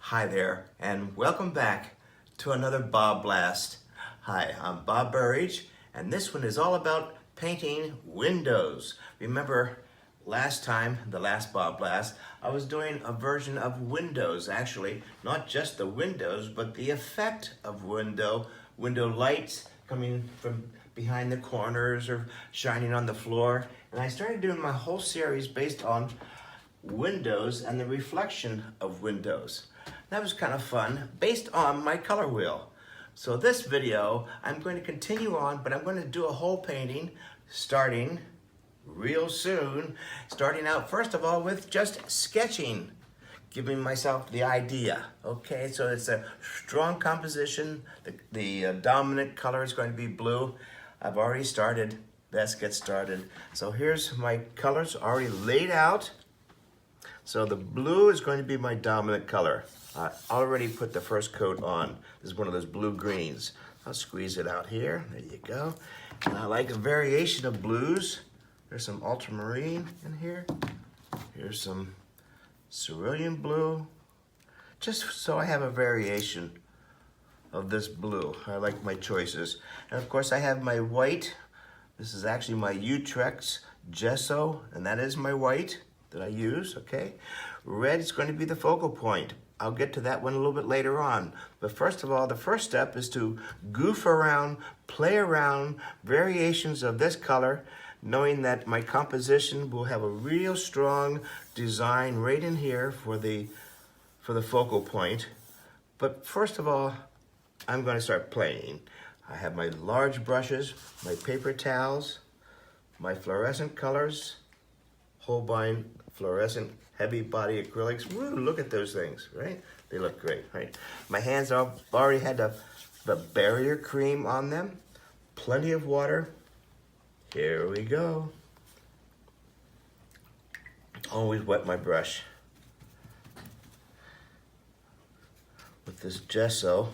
Hi there, and welcome back to another BobBlast. Hi, I'm Bob Burridge, and this one is all about painting windows. Remember last time, the last BobBlast, I was doing a version of windows, actually, not just the windows, but the effect of window lights coming from behind the corners or shining on the floor. And I started doing my whole series based on windows and the reflection of windows. That was kind of fun, based on my color wheel. So this video, I'm going to continue on, but I'm going to do a whole painting starting real soon. Starting out, first of all, with just sketching, giving myself the idea. Okay, so it's a strong composition. The dominant color is going to be blue. I've already started. Let's get started. So here's my colors already laid out. So the blue is going to be my dominant color. I already put the first coat on. This is one of those blue greens. I'll squeeze it out here. There you go. And I like a variation of blues. There's some ultramarine in here. Here's some cerulean blue. Just so I have a variation of this blue. I like my choices. And of course I have my white. This is actually my Utrecht gesso, and that is my white that I use, okay? Red is going to be the focal point. I'll get to that one a little bit later on. But first of all, the first step is to goof around, play around, variations of this color, knowing that my composition will have a real strong design right in here for the focal point. But first of all, I'm going to start playing. I have my large brushes, my paper towels, my fluorescent colors, Holbein fluorescent heavy body acrylics. Woo, look at those things, right? They look great, right? My hands already had the barrier cream on them. Plenty of water. Here we go. Always wet my brush with this gesso.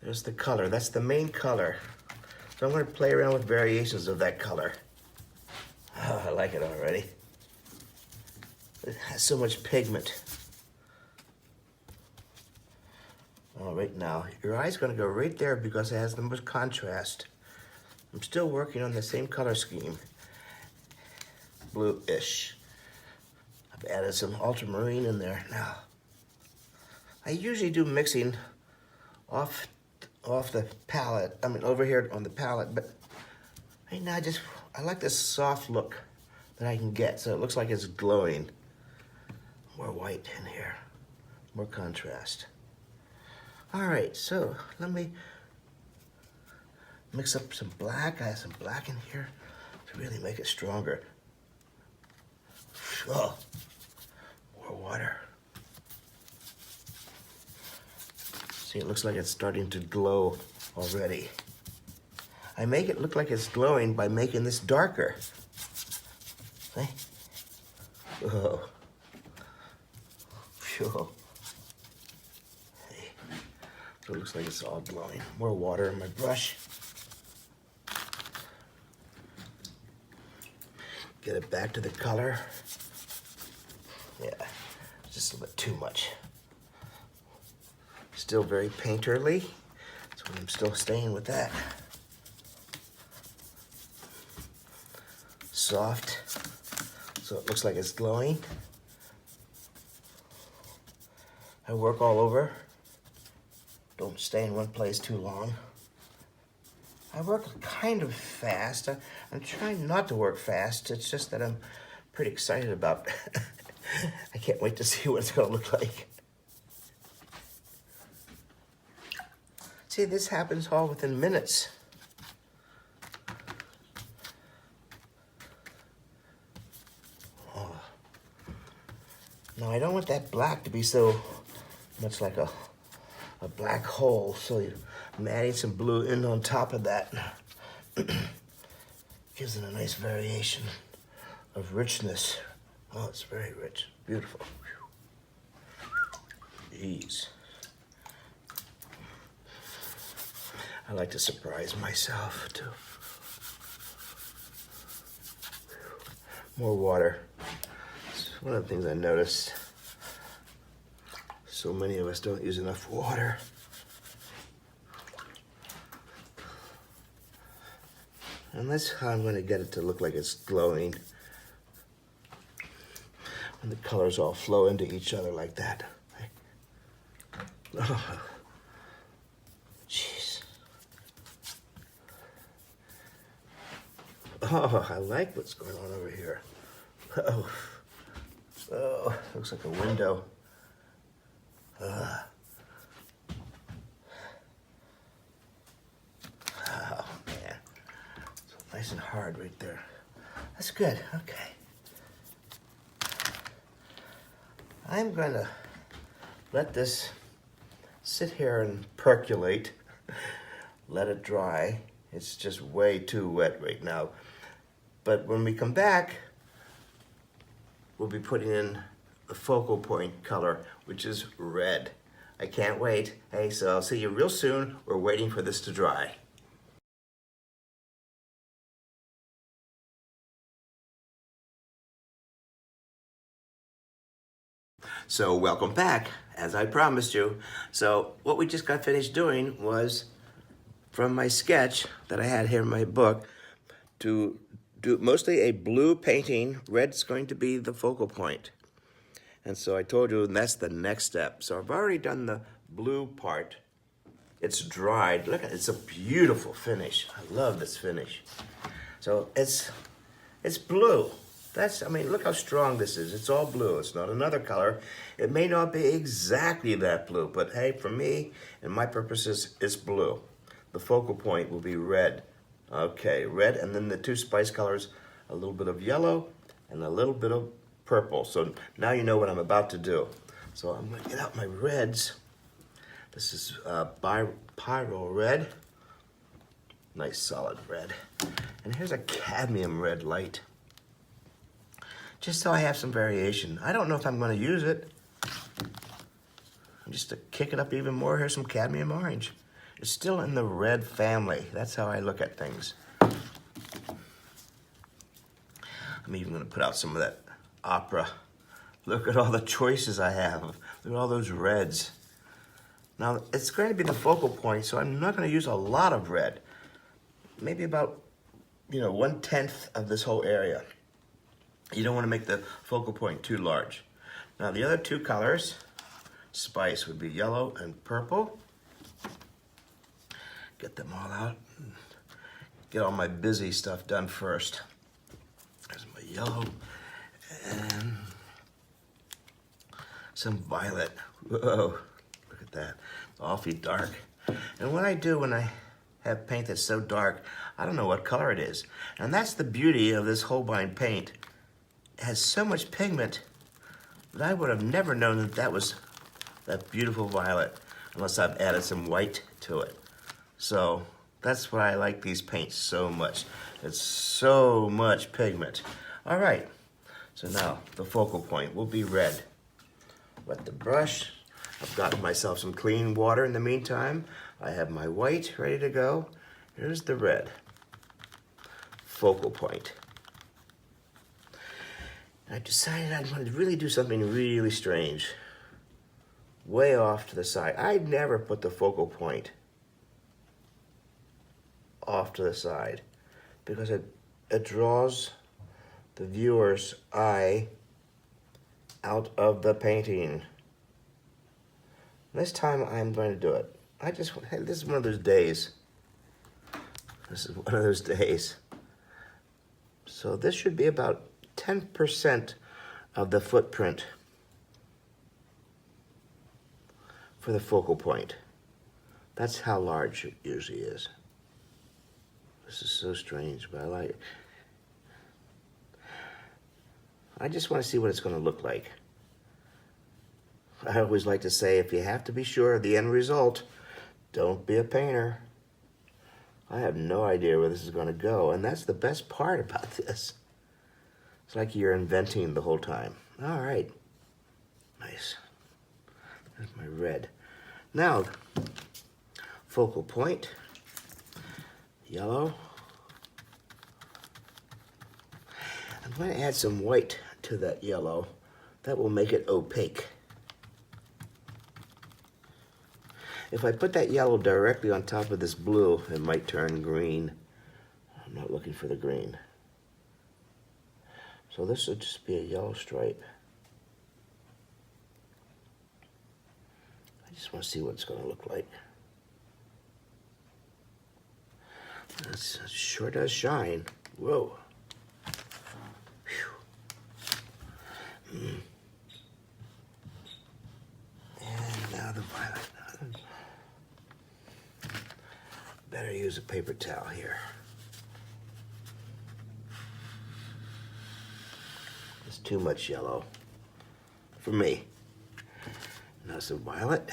There's the color. That's the main color. So I'm going to play around with variations of that color. Oh, I like it already. It has so much pigment. All right, now, your eye's going to go right there because it has the most contrast. I'm still working on the same color scheme. Blue-ish. I've added some ultramarine in there now. I usually do mixing off the palette. I mean, over here on the palette, but right now I like this soft look that I can get, so it looks like it's glowing. More white in here, more contrast. All right, so let me mix up some black. I have some black in here to really make it stronger. Oh, more water. See, it looks like it's starting to glow already. I make it look like it's glowing by making this darker. See? Oh. Sure. Hey. So it looks like it's all glowing. More water in my brush. Get it back to the color. Yeah, just a little bit too much. Still very painterly, so I'm still staying with that. Soft, so it looks like it's glowing. I work all over. Don't stay in one place too long. I work kind of fast. I'm trying not to work fast. It's just that I'm pretty excited about I can't wait to see what it's going to look like. See, this happens all within minutes. Oh. Now, I don't want that black to be so much like a black hole, so I'm adding some blue in on top of that. Gives it a nice variation of richness. Oh, it's very rich, beautiful. Jeez. I like to surprise myself too. More water. It's one of the things I noticed. So many of us don't use enough water. And that's how I'm going to get it to look like it's glowing. And the colors all flow into each other like that. Oh, jeez. Oh, I like what's going on over here. Oh, oh, looks like a window. Oh, man. So nice and hard right there. That's good, okay. I'm going to let this sit here and percolate. Let it dry. It's just way too wet right now. But when we come back, we'll be putting in the focal point color, which is red. I can't wait. Hey, so I'll see you real soon. We're waiting for this to dry. So welcome back, as I promised you. So what we just got finished doing was, from my sketch that I had here in my book, to do mostly a blue painting. Red's going to be the focal point. And so I told you that's the next step. So I've already done the blue part. It's dried. Look, it's a beautiful finish. I love this finish. So it's blue. I mean, look how strong this is. It's all blue. It's not another color. It may not be exactly that blue, but hey, for me and my purposes, it's blue. The focal point will be red. Okay, red, and then the two spice colors, a little bit of yellow and a little bit of purple. So now you know what I'm about to do. So I'm gonna get out my reds. This is Pyro red. Nice solid red. And here's a cadmium red light. Just so I have some variation. I don't know if I'm gonna use it. Just to kick it up even more, here's some cadmium orange. It's still in the red family. That's how I look at things. I'm even gonna put out some of that opera. Look at all the choices I have. Look at all those reds. Now, it's going to be the focal point, so I'm not gonna use a lot of red. Maybe about, 1/10 of this whole area. You don't wanna make the focal point too large. Now, the other two colors, spice, would be yellow and purple. Get them all out. Get all my busy stuff done first. There's my yellow and some violet. Whoa, look at that. Awfully dark. And what I do when I have paint that's so dark, I don't know what color it is. And that's the beauty of this Holbein paint. It has so much pigment that I would have never known that that was that beautiful violet unless I've added some white to it. So that's why I like these paints so much. It's so much pigment. All right, so now the focal point will be red. Wet the brush. I've gotten myself some clean water in the meantime. I have my white ready to go. Here's the red. Focal point. I decided I wanted to really do something really strange. Way off to the side. I'd never put the focal point off to the side because it draws the viewer's eye out of the painting. This time I'm going to do it. This is one of those days. This is one of those days. So this should be about 10% of the footprint for the focal point. That's how large it usually is. This is so strange, but I like it. I just want to see what it's going to look like. I always like to say, if you have to be sure of the end result, don't be a painter. I have no idea where this is going to go, and that's the best part about this. It's like you're inventing the whole time. All right. Nice. There's my red. Now, focal point. Yellow. I'm going to add some white to that yellow. That will make it opaque. If I put that yellow directly on top of this blue, it might turn green. I'm not looking for the green. So this would just be a yellow stripe. I just want to see what it's going to look like. It sure does shine. Whoa. And now the violet. Better use a paper towel here. It's too much yellow for me. Now some violet.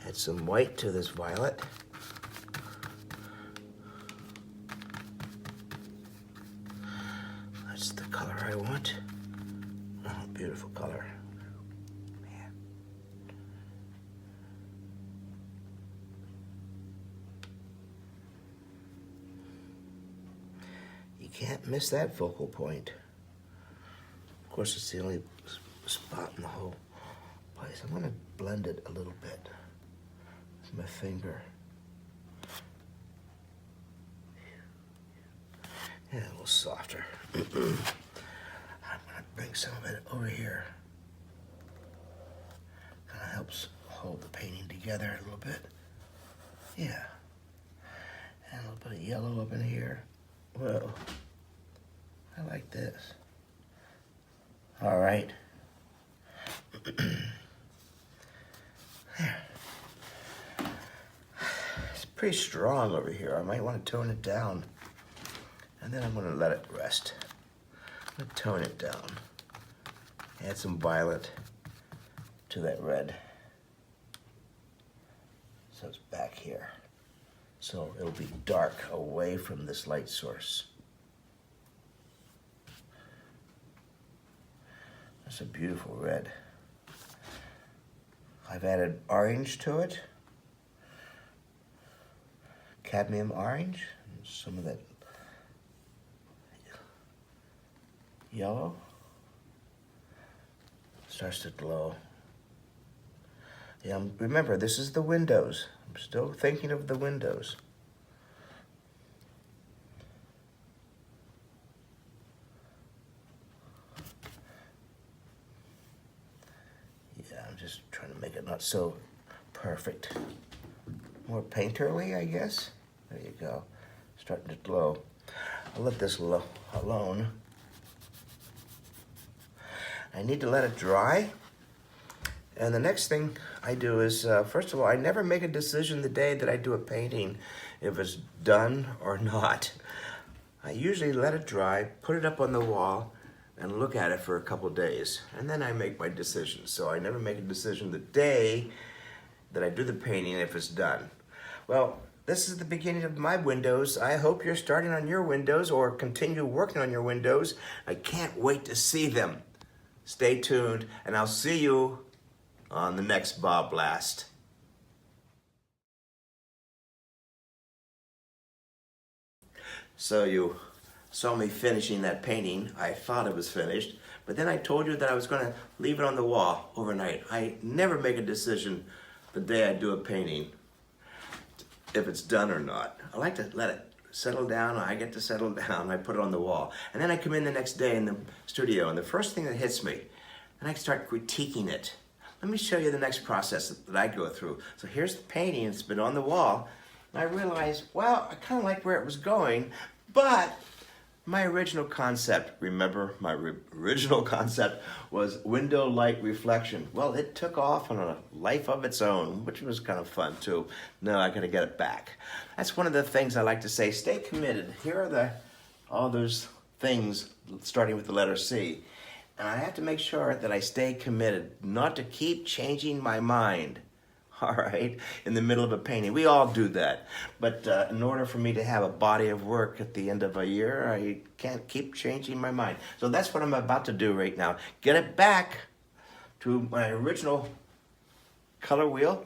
Add some white to this violet. That's the color I want. Oh, beautiful color. Man. You can't miss that focal point. Of course, it's the only spot in the whole place. I'm going to blend it a little bit with my finger. Yeah, a little softer. I'm going to bring some of it over here. Kind of helps hold the painting together a little bit. Yeah. And a little bit of yellow up in here. Whoa. I like this. All right. There. It's pretty strong over here. I might want to tone it down. And then I'm going to let it rest. I'm going to tone it down. Add some violet to that red. So it's back here. So it'll be dark away from this light source. That's a beautiful red. I've added orange to it. Cadmium orange. And some of that yellow. Starts to glow. Yeah, remember, this is the windows. I'm still thinking of the windows. Yeah, I'm just trying to make it not so perfect. More painterly, I guess. There you go. Starting to glow. I'll let this alone. I need to let it dry. And the next thing I do is, first of all, I never make a decision the day that I do a painting if it's done or not. I usually let it dry, put it up on the wall, and look at it for a couple days. And then I make my decision. So I never make a decision the day that I do the painting if it's done. Well, this is the beginning of my windows. I hope you're starting on your windows or continue working on your windows. I can't wait to see them. Stay tuned, and I'll see you on the next BobBlast. So you saw me finishing that painting. I thought it was finished, but then I told you that I was going to leave it on the wall overnight. I never make a decision the day I do a painting if it's done or not. I like to let it settle down. I get to settle down. I put it on the wall. And then I come in the next day in the studio, and the first thing that hits me, and I start critiquing it. Let me show you the next process that I go through. So here's the painting. It's been on the wall. And I realized, well, I kind of like where it was going, but my original concept, remember, my original concept was window light reflection. Well, it took off on a life of its own, which was kind of fun too. No, I gotta get it back. That's one of the things I like to say, stay committed. Here are all those things starting with the letter C. And I have to make sure that I stay committed, not to keep changing my mind, all right, in the middle of a painting. We all do that. But in order for me to have a body of work at the end of a year, I can't keep changing my mind. So that's what I'm about to do right now. Get it back to my original color wheel.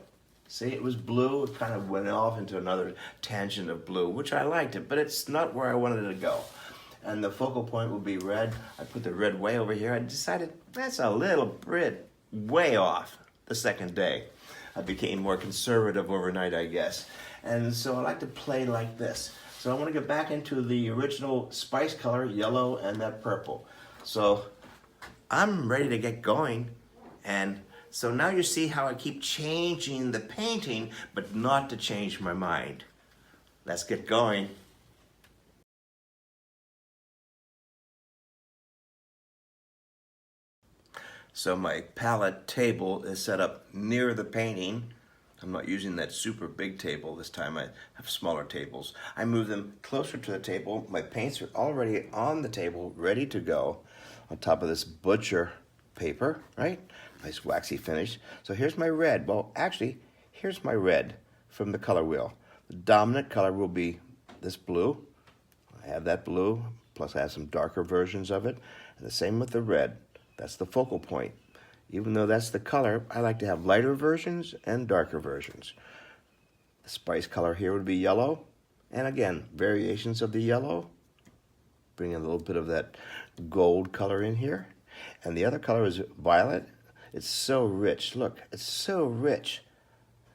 See, it was blue. It kind of went off into another tangent of blue, which I liked it, but it's not where I wanted it to go. And the focal point will be red. I put the red way over here. I decided that's a little bit way off. the second day. I became more conservative overnight, I guess. And so I like to play like this. So I want to get back into the original spice color, yellow and that purple. So I'm ready to get going. And so now you see how I keep changing the painting, but not to change my mind. Let's get going. So my palette table is set up near the painting. I'm not using that super big table this time. I have smaller tables. I move them closer to the table. My paints are already on the table, ready to go on top of this butcher paper, right? Nice waxy finish. So here's my red. Well, actually, here's my red from the color wheel. The dominant color will be this blue. I have that blue, plus I have some darker versions of it. And the same with the red. That's the focal point. Even though that's the color, I like to have lighter versions and darker versions. The spice color here would be yellow. And again, variations of the yellow. Bring in a little bit of that gold color in here. And the other color is violet. It's so rich. Look, it's so rich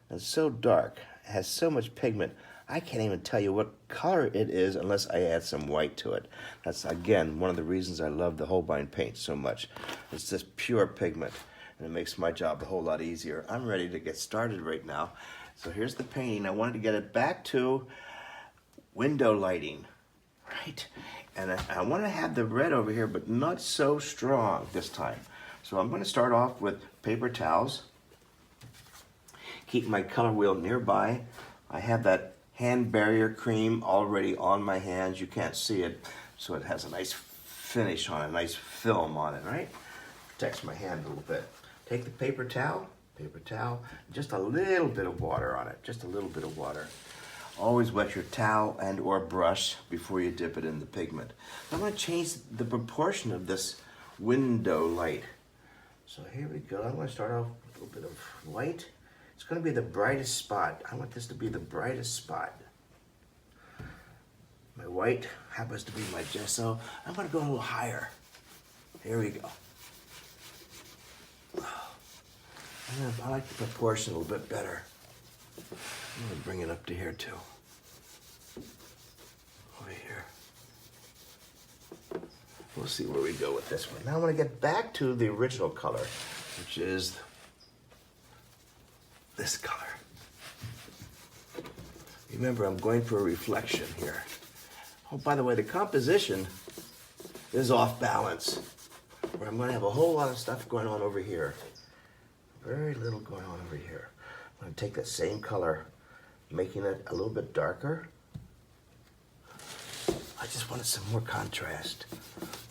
and so dark. It has so much pigment. I can't even tell you what color it is unless I add some white to it. That's, again, one of the reasons I love the Holbein paint so much. It's just pure pigment, and it makes my job a whole lot easier. I'm ready to get started right now. So here's the painting. I wanted to get it back to window lighting, right? And I want to have the red over here, but not so strong this time. So I'm going to start off with paper towels. Keep my color wheel nearby. I have that hand barrier cream already on my hands. You can't see it, so it has a nice finish on it, a nice film on it, right? Protects my hand a little bit. Take the paper towel, just a little bit of water on it, just a little bit of water. Always wet your towel and or brush before you dip it in the pigment. I'm going to change the proportion of this window light. So here we go. I'm going to start off with a little bit of white. It's going to be the brightest spot. I want this to be the brightest spot. My white happens to be my gesso. I'm going to go a little higher. Here we go. I like the proportion a little bit better. I'm going to bring it up to here too. Over here. We'll see where we go with this one. Now I'm going to get back to the original color, which is this color. Remember, I'm going for a reflection here. Oh, by the way, the composition is off balance, where I'm going to have a whole lot of stuff going on over here. Very little going on over here. I'm going to take that same color, making it a little bit darker. I just wanted some more contrast.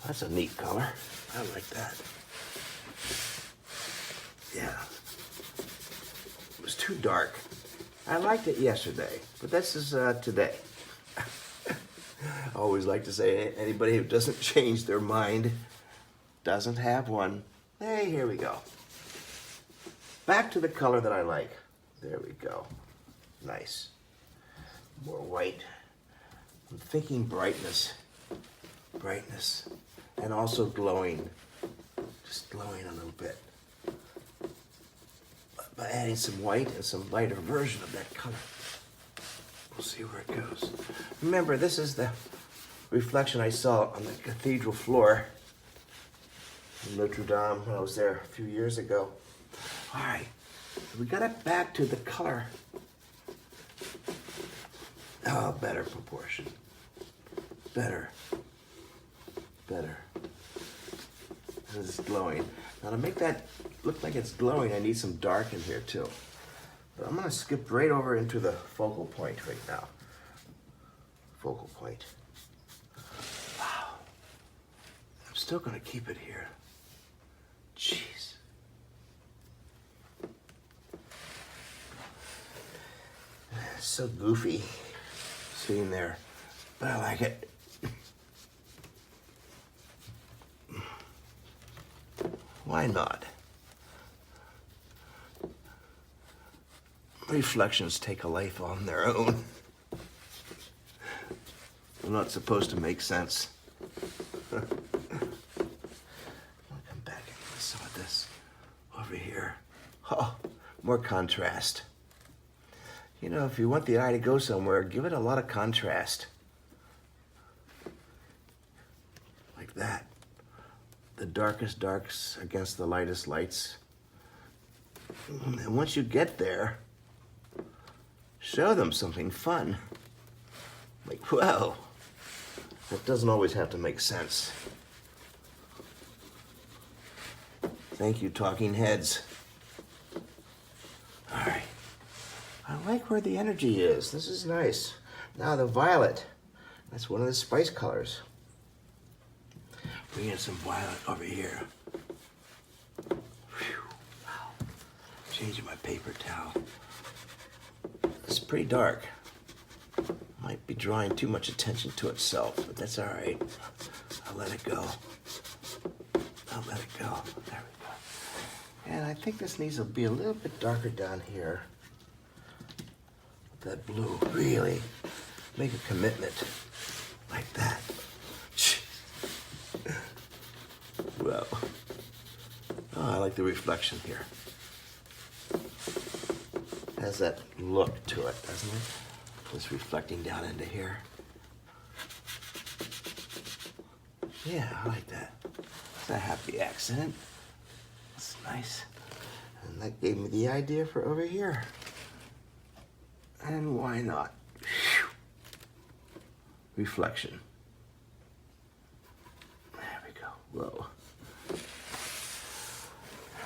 That's a neat color. I like that. Yeah. It was too dark. I liked it yesterday, but this is today. I always like to say anybody who doesn't change their mind doesn't have one. Hey, here we go. Back to the color that I like. There we go. Nice. More white. I'm thinking brightness. Brightness. And also glowing. Just glowing a little bit. By adding some white and some lighter version of that color. We'll see where it goes. Remember, this is the reflection I saw on the cathedral floor in Notre Dame when I was there a few years ago. All right, we got it back to the color. Oh, better proportion. Better. Better. This is glowing. Now to make that look like it's glowing, I need some dark in here too. But I'm gonna skip right over into the focal point right now. Focal point. Wow. I'm still gonna keep it here. Jeez. It's so goofy sitting there, but I like it. Why not? Reflections take a life on their own. They're not supposed to make sense. I'll come back and get some of this over here. Oh, more contrast. You know, if you want the eye to go somewhere, give it a lot of contrast. Like that. The darkest darks against the lightest lights. And once you get there, show them something fun. Like, whoa, that doesn't always have to make sense. Thank you, talking heads. All right. I like where the energy is. This is nice. Now the violet. That's one of the spice colors. Bring in some violet over here. Whew. Wow. Changing my paper towel. It's pretty dark. Might be drawing too much attention to itself, but that's all right. I'll let it go. I'll let it go. There we go. And I think this needs to be a little bit darker down here. That blue, really make a commitment like that. Well, oh, I like the reflection here. Has that look to it, doesn't it? Just reflecting down into here. Yeah, I like that. It's a happy accident. That's nice. And that gave me the idea for over here. And why not? Whew. Reflection. There we go. Whoa.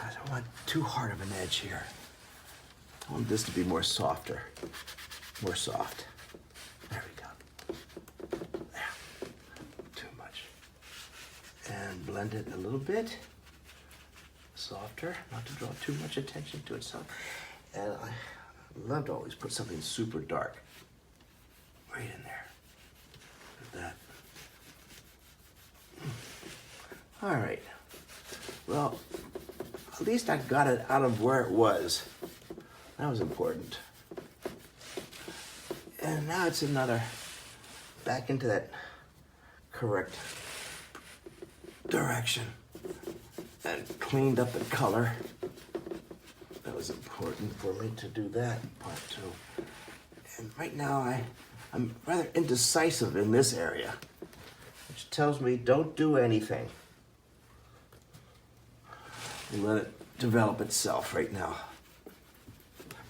I don't want too hard of an edge here. I want this to be more softer. More soft. There we go. There. Too much. And blend it a little bit. Softer, not to draw too much attention to itself. And I love to always put something super dark right in there. Like that. All right. Well, at least I got it out of where it was. That was important. And now it's back into that correct direction. And cleaned up the color. That was important for me to do that part too. And right now I'm rather indecisive in this area, which tells me don't do anything. Let it develop itself right now.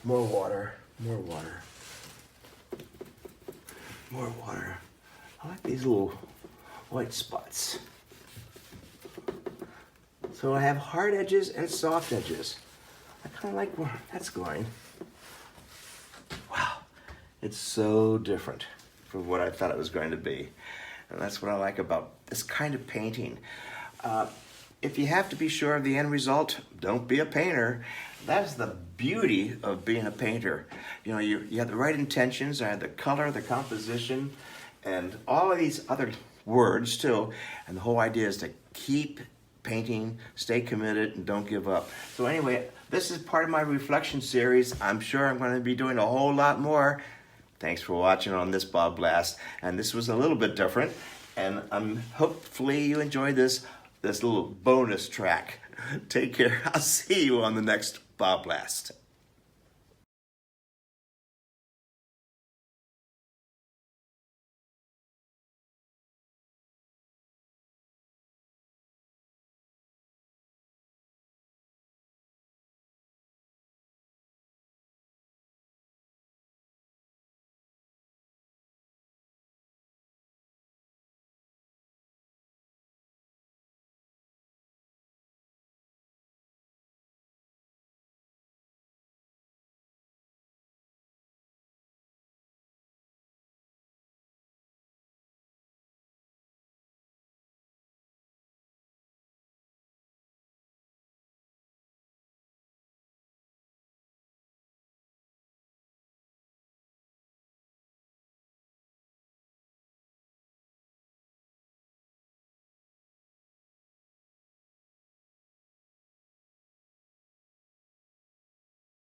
More water, more water, more water. I like these little white spots. So I have hard edges and soft edges. I kind of like where that's going. Wow, it's so different from what I thought it was going to be. And that's what I like about this kind of painting. If you have to be sure of the end result, don't be a painter. That's the beauty of being a painter. You know, you have the right intentions, I have the color, the composition, and all of these other words too. And the whole idea is to keep painting, stay committed, and don't give up. So anyway, this is part of my reflection series. I'm sure I'm going to be doing a whole lot more. Thanks for watching on this BobBlast. And this was a little bit different. And hopefully you enjoyed this little bonus track. Take care. I'll see you on the next BobBlast.